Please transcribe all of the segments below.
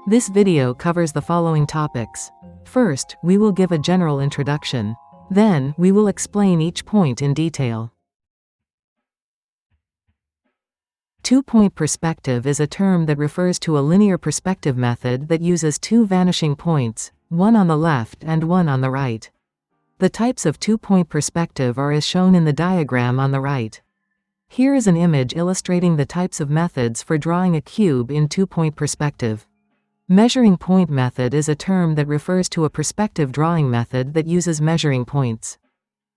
This video covers the following topics. First, we will give a general introduction. Then, we will explain each point in detail. Two-point perspective is a term that refers to a linear perspective method that uses two vanishing points, one on the left and one on the right. The types of two-point perspective are as shown in the diagram on the right. Here is an image illustrating the types of methods for drawing a cube in two-point perspective. Measuring point method is a term that refers to a perspective drawing method that uses measuring points.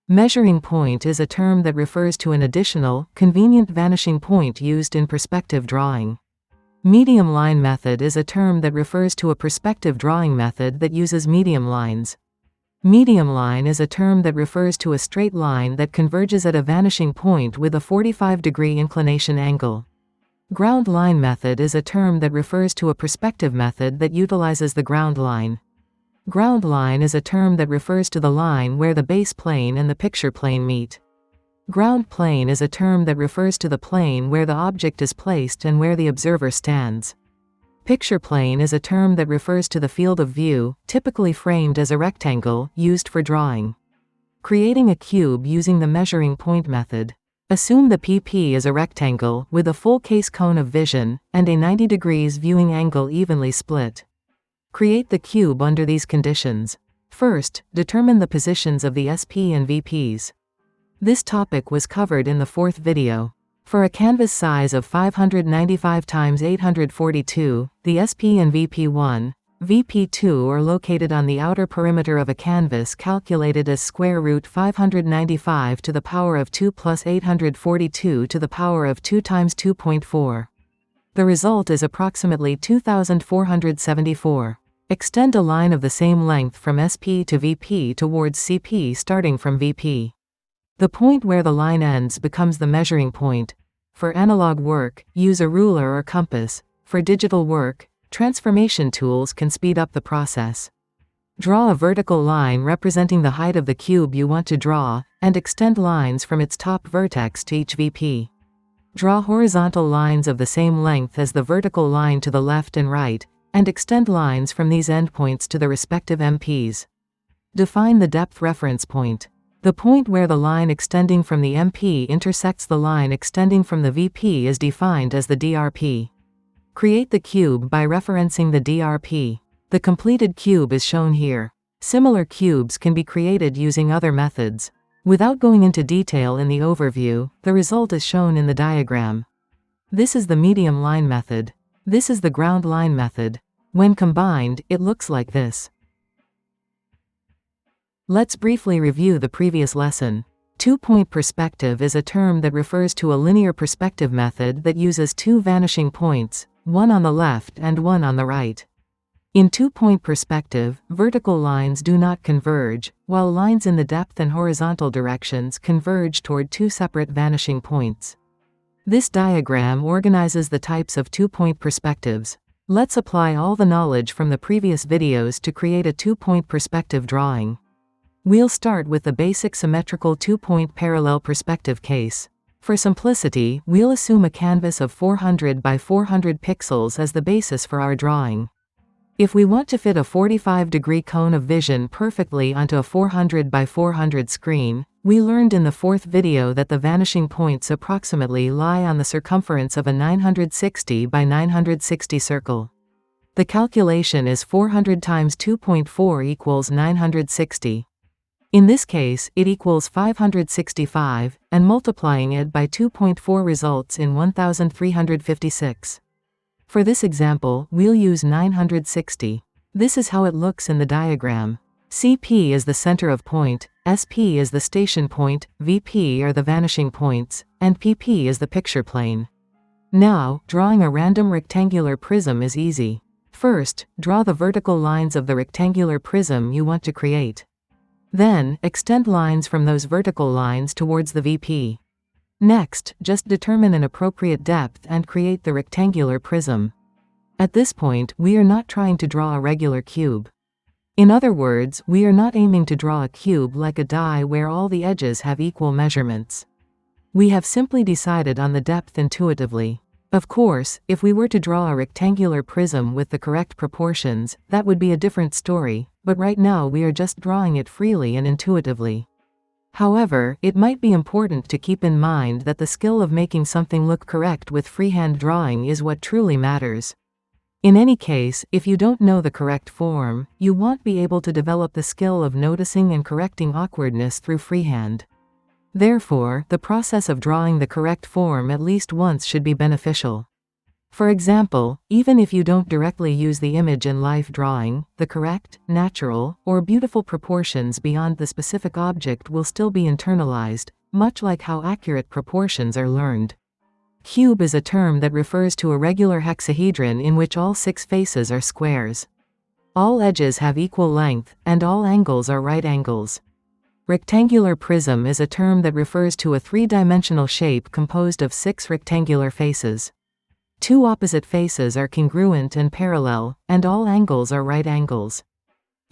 Measuring point is a term that refers to an additional, convenient vanishing point used in perspective drawing. Medium line method is a term that refers to a perspective drawing method that uses medium lines. Medium line is a term that refers to a straight line that converges at a vanishing point with a 45-degree inclination angle. Ground line method is a term that refers to a perspective method that utilizes the ground line. Ground line is a term that refers to the line where the base plane and the picture plane meet. Ground plane is a term that refers to the plane where the object is placed and where the observer stands. Picture plane is a term that refers to the field of view, typically framed as a rectangle, used for drawing. Creating a cube using the measuring point method. Assume the PP is a rectangle, with a full case cone of vision, and a 90 degrees viewing angle evenly split. Create the cube under these conditions. First, determine the positions of the SP and VPs. This topic was covered in the fourth video. For a canvas size of 595 x 842, the SP and VP1, VP2 are located on the outer perimeter of a canvas calculated as square root 595 to the power of 2 plus 842 to the power of 2 times 2.4. The result is approximately 2474. Extend a line of the same length from SP to VP towards CP starting from VP. The point where the line ends becomes the measuring point. For analog work, use a ruler or compass. For digital work, transformation tools can speed up the process. Draw a vertical line representing the height of the cube you want to draw, and extend lines from its top vertex to each VP. Draw horizontal lines of the same length as the vertical line to the left and right, and extend lines from these endpoints to the respective MPs. Define the depth reference point. The point where the line extending from the MP intersects the line extending from the VP is defined as the DRP. Create the cube by referencing the DRP. The completed cube is shown here. Similar cubes can be created using other methods. Without going into detail in the overview, the result is shown in the diagram. This is the medium line method. This is the ground line method. When combined, it looks like this. Let's briefly review the previous lesson. Two-point perspective is a term that refers to a linear perspective method that uses two vanishing points, one on the left and one on the right. In two-point perspective, vertical lines do not converge, while lines in the depth and horizontal directions converge toward two separate vanishing points. This diagram organizes the types of two-point perspectives. Let's apply all the knowledge from the previous videos to create a two-point perspective drawing. We'll start with the basic symmetrical two-point parallel perspective case. For simplicity, we'll assume a canvas of 400 by 400 pixels as the basis for our drawing. If we want to fit a 45-degree cone of vision perfectly onto a 400 by 400 screen, we learned in the fourth video that the vanishing points approximately lie on the circumference of a 960 by 960 circle. The calculation is 400 times 2.4 equals 960. In this case, it equals 565, and multiplying it by 2.4 results in 1356. For this example, we'll use 960. This is how it looks in the diagram. CP is the center of point, SP is the station point, VP are the vanishing points, and PP is the picture plane. Now, drawing a random rectangular prism is easy. First, draw the vertical lines of the rectangular prism you want to create. Then, extend lines from those vertical lines towards the VP. Next, just determine an appropriate depth and create the rectangular prism. At this point, we are not trying to draw a regular cube. In other words, we are not aiming to draw a cube like a die where all the edges have equal measurements. We have simply decided on the depth intuitively. Of course, if we were to draw a rectangular prism with the correct proportions, that would be a different story, but right now we are just drawing it freely and intuitively. However, it might be important to keep in mind that the skill of making something look correct with freehand drawing is what truly matters. In any case, if you don't know the correct form, you won't be able to develop the skill of noticing and correcting awkwardness through freehand. Therefore, the process of drawing the correct form at least once should be beneficial. For example, even if you don't directly use the image in life drawing, the correct, natural, or beautiful proportions beyond the specific object will still be internalized, much like how accurate proportions are learned. Cube is a term that refers to a regular hexahedron in which all 6 faces are squares. All edges have equal length, and all angles are right angles. Rectangular prism is a term that refers to a 3-dimensional shape composed of 6 rectangular faces. 2 opposite faces are congruent and parallel, and all angles are right angles.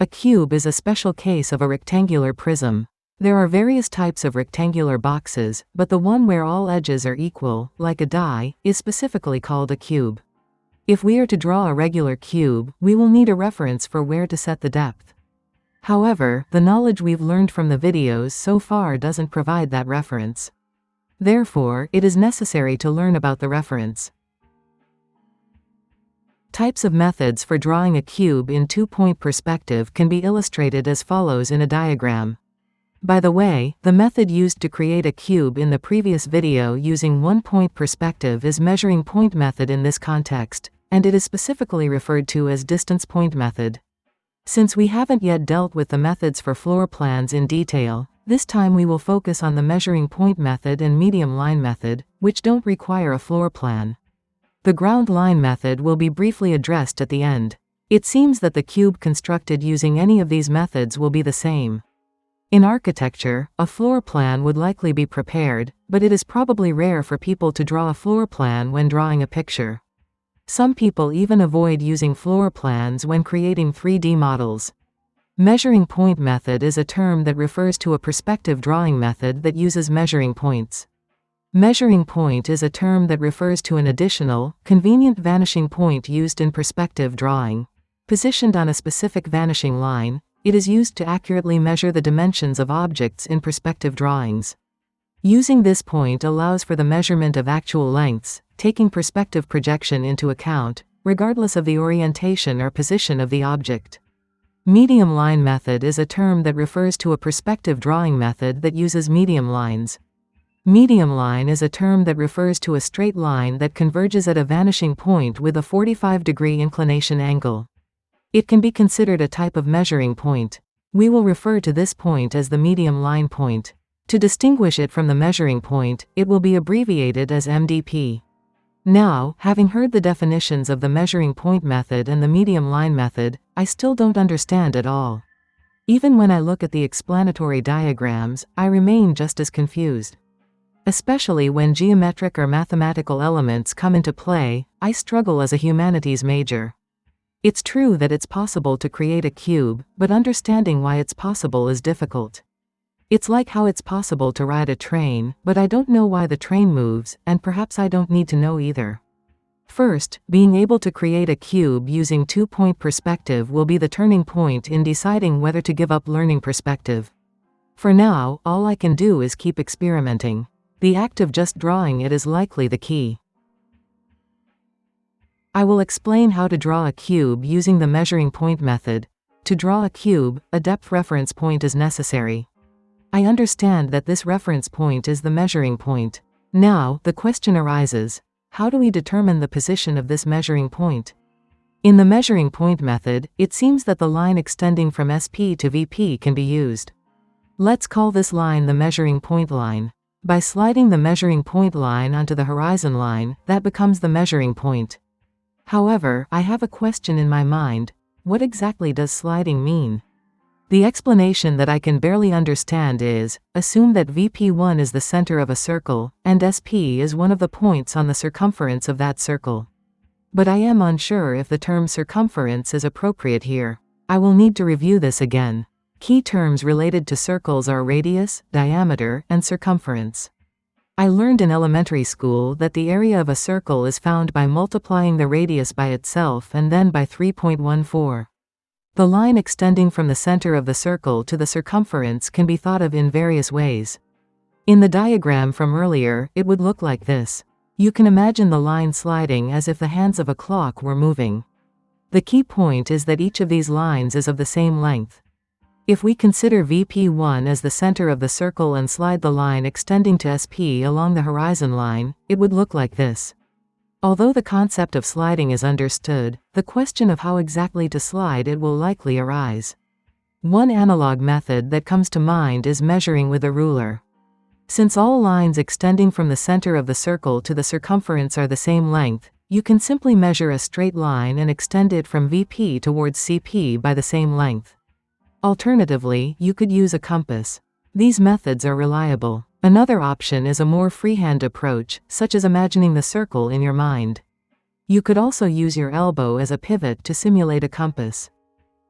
A cube is a special case of a rectangular prism. There are various types of rectangular boxes, but the one where all edges are equal, like a die, is specifically called a cube. If we are to draw a regular cube, we will need a reference for where to set the depth. However, the knowledge we've learned from the videos so far doesn't provide that reference. Therefore, it is necessary to learn about the reference. Types of methods for drawing a cube in 2-point perspective can be illustrated as follows in a diagram. By the way, the method used to create a cube in the previous video using 1-point perspective is measuring point method in this context, and it is specifically referred to as distance point method. Since we haven't yet dealt with the methods for floor plans in detail, this time we will focus on the measuring point method and medium line method, which don't require a floor plan. The ground line method will be briefly addressed at the end. It seems that the cube constructed using any of these methods will be the same. In architecture, a floor plan would likely be prepared, but it is probably rare for people to draw a floor plan when drawing a picture. Some people even avoid using floor plans when creating 3D models. Measuring point method is a term that refers to a perspective drawing method that uses measuring points. Measuring point is a term that refers to an additional, convenient vanishing point used in perspective drawing. Positioned on a specific vanishing line, it is used to accurately measure the dimensions of objects in perspective drawings. Using this point allows for the measurement of actual lengths, taking perspective projection into account, regardless of the orientation or position of the object. Medium line method is a term that refers to a perspective drawing method that uses medium lines. Medium line is a term that refers to a straight line that converges at a vanishing point with a 45-degree inclination angle. It can be considered a type of measuring point. We will refer to this point as the medium line point. To distinguish it from the measuring point, it will be abbreviated as MDP. Now, having heard the definitions of the measuring point method and the medium line method, I still don't understand at all. Even when I look at the explanatory diagrams, I remain just as confused. Especially when geometric or mathematical elements come into play, I struggle as a humanities major. It's true that it's possible to create a cube, but understanding why it's possible is difficult. It's like how it's possible to ride a train, but I don't know why the train moves, and perhaps I don't need to know either. First, being able to create a cube using 2-point perspective will be the turning point in deciding whether to give up learning perspective. For now, all I can do is keep experimenting. The act of just drawing it is likely the key. I will explain how to draw a cube using the measuring point method. To draw a cube, a depth reference point is necessary. I understand that this reference point is the measuring point. Now, the question arises, how do we determine the position of this measuring point? In the measuring point method, it seems that the line extending from SP to VP can be used. Let's call this line the measuring point line. By sliding the measuring point line onto the horizon line, that becomes the measuring point. However, I have a question in my mind. What exactly does sliding mean? The explanation that I can barely understand is, assume that VP1 is the center of a circle, and SP is one of the points on the circumference of that circle. But I am unsure if the term circumference is appropriate here. I will need to review this again. Key terms related to circles are radius, diameter, and circumference. I learned in elementary school that the area of a circle is found by multiplying the radius by itself and then by 3.14. The line extending from the center of the circle to the circumference can be thought of in various ways. In the diagram from earlier, it would look like this. You can imagine the line sliding as if the hands of a clock were moving. The key point is that each of these lines is of the same length. If we consider VP1 as the center of the circle and slide the line extending to SP along the horizon line, it would look like this. Although the concept of sliding is understood, the question of how exactly to slide it will likely arise. One analog method that comes to mind is measuring with a ruler. Since all lines extending from the center of the circle to the circumference are the same length, you can simply measure a straight line and extend it from VP towards CP by the same length. Alternatively, you could use a compass. These methods are reliable. Another option is a more freehand approach, such as imagining the circle in your mind. You could also use your elbow as a pivot to simulate a compass.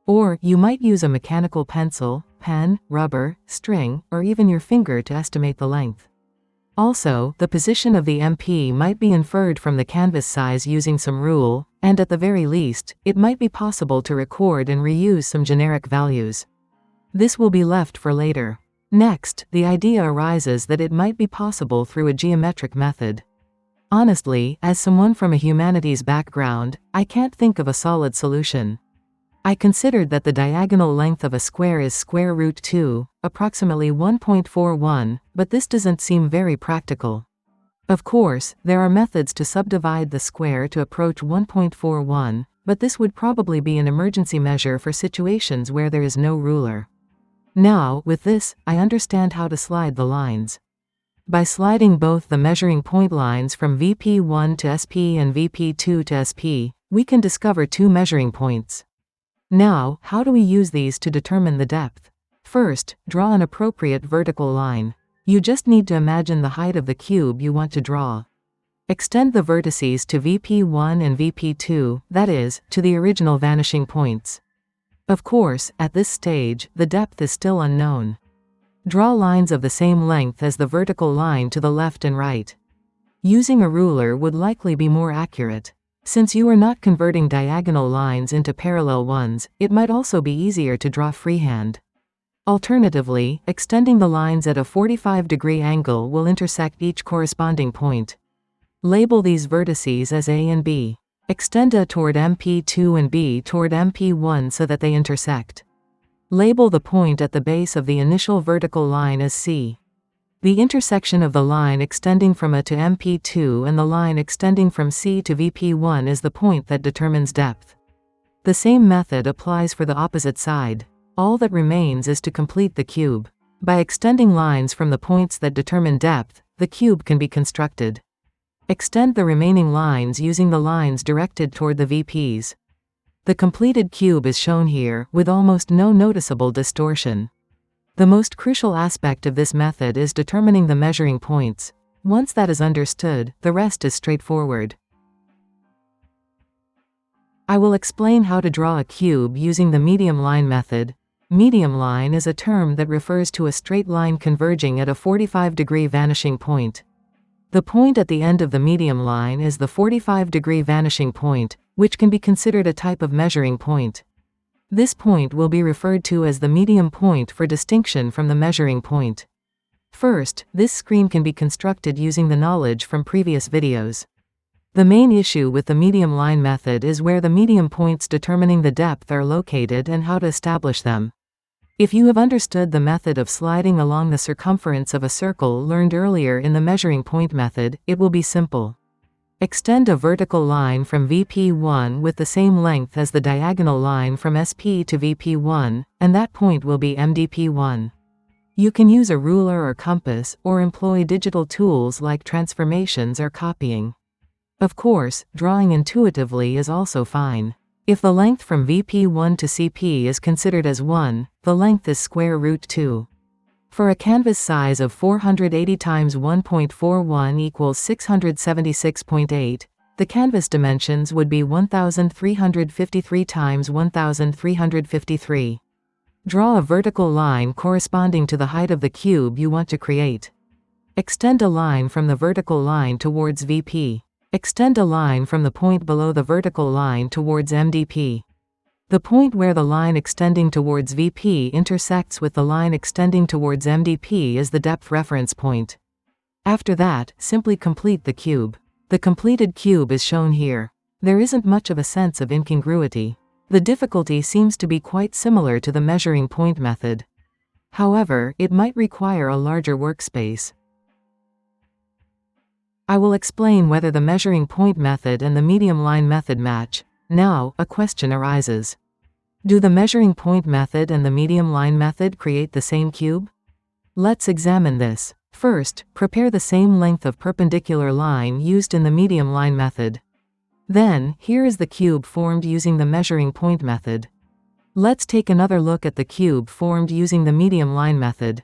Or, you might use a mechanical pencil, pen, rubber, string, or even your finger to estimate the length. Also, the position of the MP might be inferred from the canvas size using some rule, and at the very least, it might be possible to record and reuse some generic values. This will be left for later. Next, the idea arises that it might be possible through a geometric method. Honestly, as someone from a humanities background, I can't think of a solid solution. I considered that the diagonal length of a square is square root 2, approximately 1.41, but this doesn't seem very practical. Of course, there are methods to subdivide the square to approach 1.41, but this would probably be an emergency measure for situations where there is no ruler. Now, with this, I understand how to slide the lines. By sliding both the measuring point lines from VP1 to SP and VP2 to SP, we can discover two measuring points. Now, how do we use these to determine the depth? First, draw an appropriate vertical line. You just need to imagine the height of the cube you want to draw. Extend the vertices to VP1 and VP2, that is, to the original vanishing points. Of course, at this stage, the depth is still unknown. Draw lines of the same length as the vertical line to the left and right. Using a ruler would likely be more accurate. Since you are not converting diagonal lines into parallel ones, it might also be easier to draw freehand. Alternatively, extending the lines at a 45-degree angle will intersect each corresponding point. Label these vertices as A and B. Extend A toward MP2 and B toward MP1 so that they intersect. Label the point at the base of the initial vertical line as C. The intersection of the line extending from A to MP2 and the line extending from C to VP1 is the point that determines depth. The same method applies for the opposite side. All that remains is to complete the cube. By extending lines from the points that determine depth, the cube can be constructed. Extend the remaining lines using the lines directed toward the VPs. The completed cube is shown here, with almost no noticeable distortion. The most crucial aspect of this method is determining the measuring points. Once that is understood, the rest is straightforward. I will explain how to draw a cube using the medium line method. Medium line is a term that refers to a straight line converging at a 45-degree vanishing point. The point at the end of the medium line is the 45-degree vanishing point, which can be considered a type of measuring point. This point will be referred to as the medium point for distinction from the measuring point. First, this scheme can be constructed using the knowledge from previous videos. The main issue with the medium line method is where the medium points determining the depth are located and how to establish them. If you have understood the method of sliding along the circumference of a circle learned earlier in the measuring point method, it will be simple. Extend a vertical line from VP1 with the same length as the diagonal line from SP to VP1, and that point will be MDP1. You can use a ruler or compass, or employ digital tools like transformations or copying. Of course, drawing intuitively is also fine. If the length from VP1 to CP is considered as 1, the length is square root 2. For a canvas size of 480 times 1.41 equals 676.8, the canvas dimensions would be 1353 times 1353. Draw a vertical line corresponding to the height of the cube you want to create. Extend a line from the vertical line towards VP. Extend a line from the point below the vertical line towards MDP. The point where the line extending towards VP intersects with the line extending towards MDP is the depth reference point. After that, simply complete the cube. The completed cube is shown here. There isn't much of a sense of incongruity. The difficulty seems to be quite similar to the measuring point method. However, it might require a larger workspace. I will explain whether the measuring point method and the medium line method match. Now, a question arises. Do the measuring point method and the medium line method create the same cube? Let's examine this. First, prepare the same length of perpendicular line used in the medium line method. Then, here is the cube formed using the measuring point method. Let's take another look at the cube formed using the medium line method.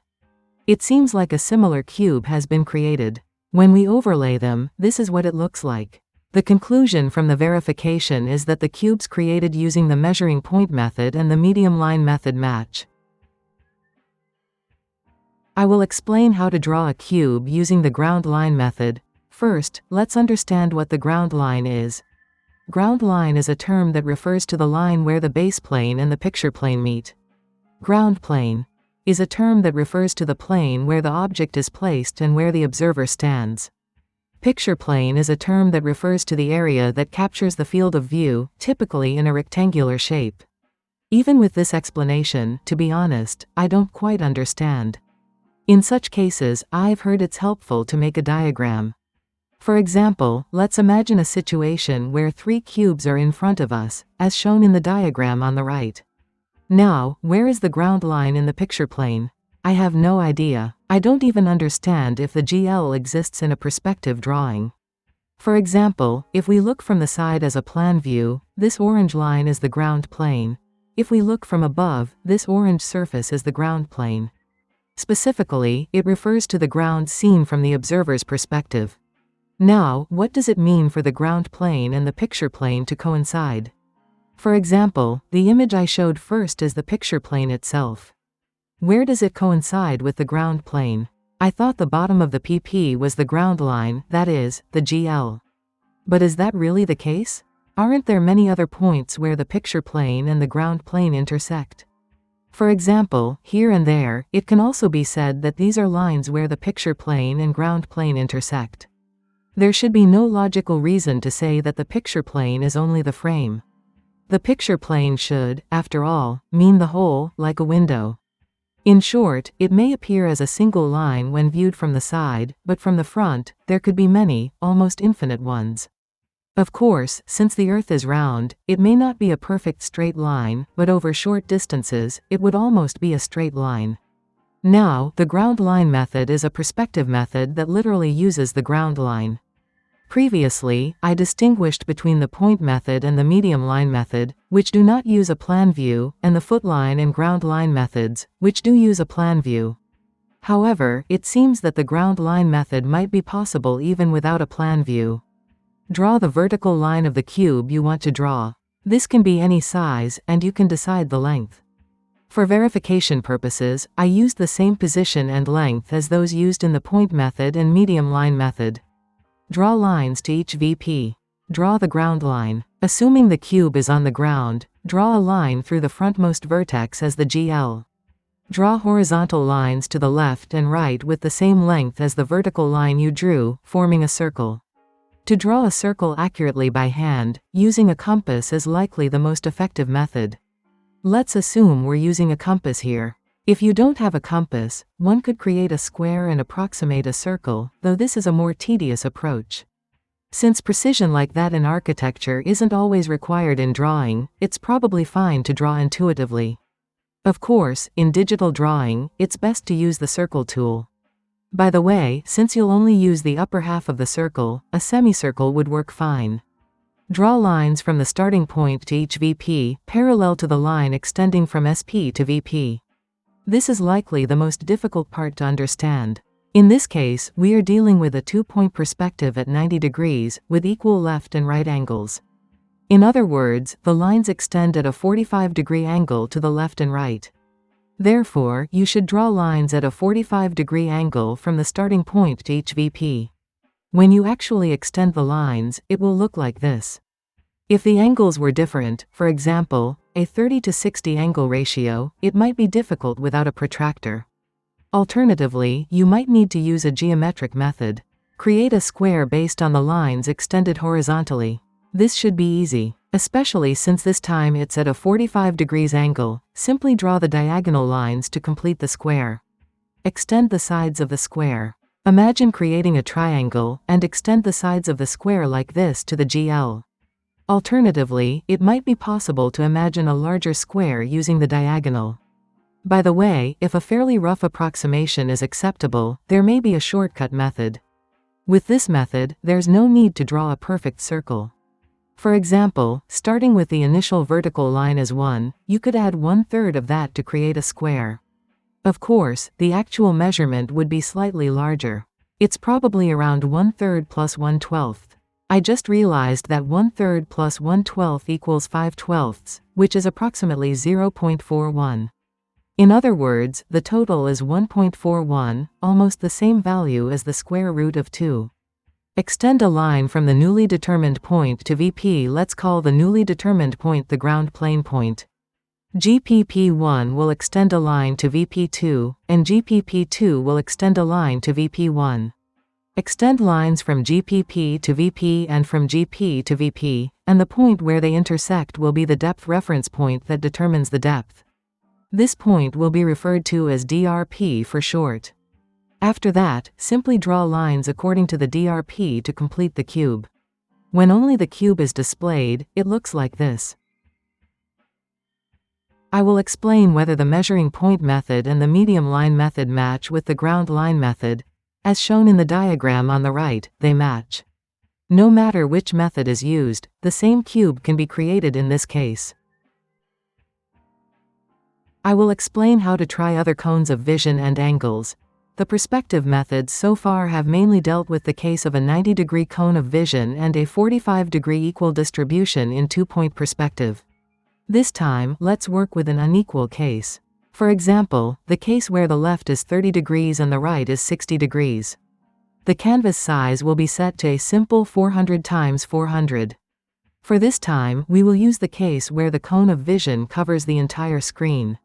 It seems like a similar cube has been created. When we overlay them, this is what it looks like. The conclusion from the verification is that the cubes created using the measuring point method and the medium line method match. I will explain how to draw a cube using the ground line method. First, let's understand what the ground line is. Ground line is a term that refers to the line where the base plane and the picture plane meet. Ground plane is a term that refers to the plane where the object is placed and where the observer stands. Picture plane is a term that refers to the area that captures the field of view, typically in a rectangular shape. Even with this explanation, to be honest, I don't quite understand. In such cases, I've heard it's helpful to make a diagram. For example, let's imagine a situation where 3 cubes are in front of us, as shown in the diagram on the right. Now, where is the ground line in the picture plane? I have no idea. I don't even understand if the GL exists in a perspective drawing. For example, if we look from the side as a plan view, this orange line is the ground plane. If we look from above, this orange surface is the ground plane. Specifically, it refers to the ground seen from the observer's perspective. Now, what does it mean for the ground plane and the picture plane to coincide? For example, the image I showed first is the picture plane itself. Where does it coincide with the ground plane? I thought the bottom of the PP was the ground line, that is, the GL. But is that really the case? Aren't there many other points where the picture plane and the ground plane intersect? For example, here and there, it can also be said that these are lines where the picture plane and ground plane intersect. There should be no logical reason to say that the picture plane is only the frame. The picture plane should, after all, mean the whole, like a window. In short, it may appear as a single line when viewed from the side, but from the front, there could be many, almost infinite ones. Of course, since the Earth is round, it may not be a perfect straight line, but over short distances, it would almost be a straight line. Now, the ground line method is a perspective method that literally uses the ground line. Previously, I distinguished between the point method and the medium line method, which do not use a plan view, and the foot line and ground line methods, which do use a plan view. However, it seems that the ground line method might be possible even without a plan view. Draw the vertical line of the cube you want to draw. This can be any size, and you can decide the length. For verification purposes, I used the same position and length as those used in the point method and medium line method. Draw lines to each VP. Draw the ground line. Assuming the cube is on the ground, draw a line through the frontmost vertex as the GL. Draw horizontal lines to the left and right with the same length as the vertical line you drew, forming a circle. To draw a circle accurately by hand, using a compass is likely the most effective method. Let's assume we're using a compass here. If you don't have a compass, one could create a square and approximate a circle, though this is a more tedious approach. Since precision like that in architecture isn't always required in drawing, it's probably fine to draw intuitively. Of course, in digital drawing, it's best to use the circle tool. By the way, since you'll only use the upper half of the circle, a semicircle would work fine. Draw lines from the starting point to each VP, parallel to the line extending from SP to VP. This is likely the most difficult part to understand. In this case, we are dealing with a 2-point perspective at 90 degrees, with equal left and right angles. In other words, the lines extend at a 45-degree angle to the left and right. Therefore, you should draw lines at a 45-degree angle from the starting point to each VP. When you actually extend the lines, it will look like this. If the angles were different, for example, a 30 to 60 angle ratio, it might be difficult without a protractor. Alternatively, you might need to use a geometric method. Create a square based on the lines extended horizontally. This should be easy, especially since this time it's at a 45 degrees angle. Simply draw the diagonal lines to complete the square. Extend the sides of the square. Imagine creating a triangle, and extend the sides of the square like this to the GL. Alternatively, it might be possible to imagine a larger square using the diagonal. By the way, if a fairly rough approximation is acceptable, there may be a shortcut method. With this method, there's no need to draw a perfect circle. For example, starting with the initial vertical line as 1, you could add 1/3 of that to create a square. Of course, the actual measurement would be slightly larger. It's probably around 1/3 plus 1/12. I just realized that 1/3 plus 1/12 equals 5/12, which is approximately 0.41. In other words, the total is 1.41, almost the same value as the square root of 2. Extend a line from the newly determined point to VP. Let's call the newly determined point the ground plane point. GPP1 will extend a line to VP2, and GPP2 will extend a line to VP1. Extend lines from GPP to VP and from GP to VP, and the point where they intersect will be the depth reference point that determines the depth. This point will be referred to as DRP for short. After that, simply draw lines according to the DRP to complete the cube. When only the cube is displayed, it looks like this. I will explain whether the measuring point method and the medium line method match with the ground line method. As shown in the diagram on the right, they match. No matter which method is used, the same cube can be created in this case. I will explain how to try other cones of vision and angles. The perspective methods so far have mainly dealt with the case of a 90-degree cone of vision and a 45-degree equal distribution in two-point perspective. This time, let's work with an unequal case. For example, the case where the left is 30 degrees and the right is 60 degrees. The canvas size will be set to a simple 400 × 400. For this time, we will use the case where the cone of vision covers the entire screen.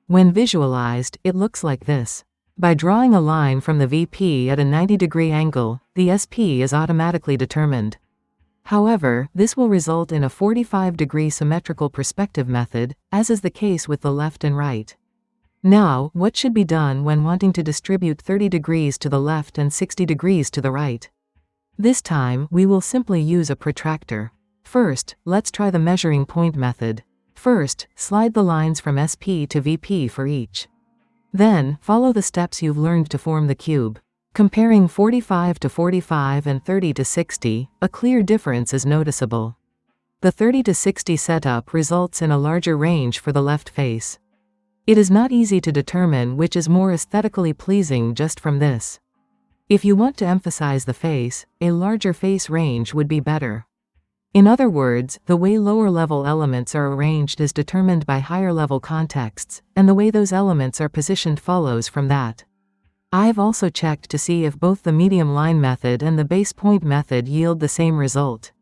When visualized, it looks like this. By drawing a line from the VP at a 90-degree angle, the SP is automatically determined. However, this will result in a 45-degree symmetrical perspective method, as is the case with the left and right. Now, what should be done when wanting to distribute 30 degrees to the left and 60 degrees to the right? This time, we will simply use a protractor. First, let's try the measuring point method. First, slide the lines from SP to VP for each. Then, follow the steps you've learned to form the cube. Comparing 45 to 45 and 30 to 60, a clear difference is noticeable. The 30 to 60 setup results in a larger range for the left face. It is not easy to determine which is more aesthetically pleasing just from this. If you want to emphasize the face, a larger face range would be better. In other words, the way lower-level elements are arranged is determined by higher-level contexts, and the way those elements are positioned follows from that. I've also checked to see if both the medium line method and the base point method yield the same result.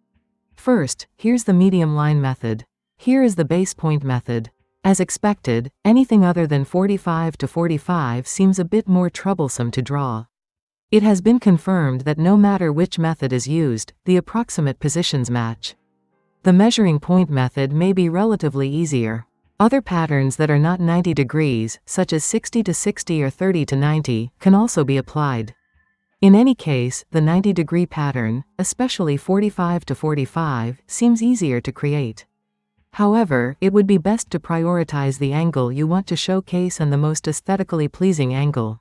First, here's the medium line method. Here is the base point method. As expected, anything other than 45 to 45 seems a bit more troublesome to draw. It has been confirmed that no matter which method is used, the approximate positions match. The measuring point method may be relatively easier. Other patterns that are not 90 degrees, such as 60 to 60 or 30 to 90, can also be applied. In any case, the 90-degree pattern, especially 45 to 45, seems easier to create. However, it would be best to prioritize the angle you want to showcase and the most aesthetically pleasing angle.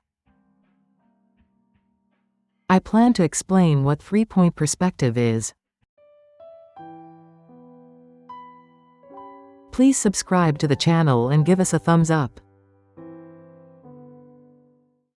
I plan to explain what three-point perspective is. Please subscribe to the channel and give us a thumbs up.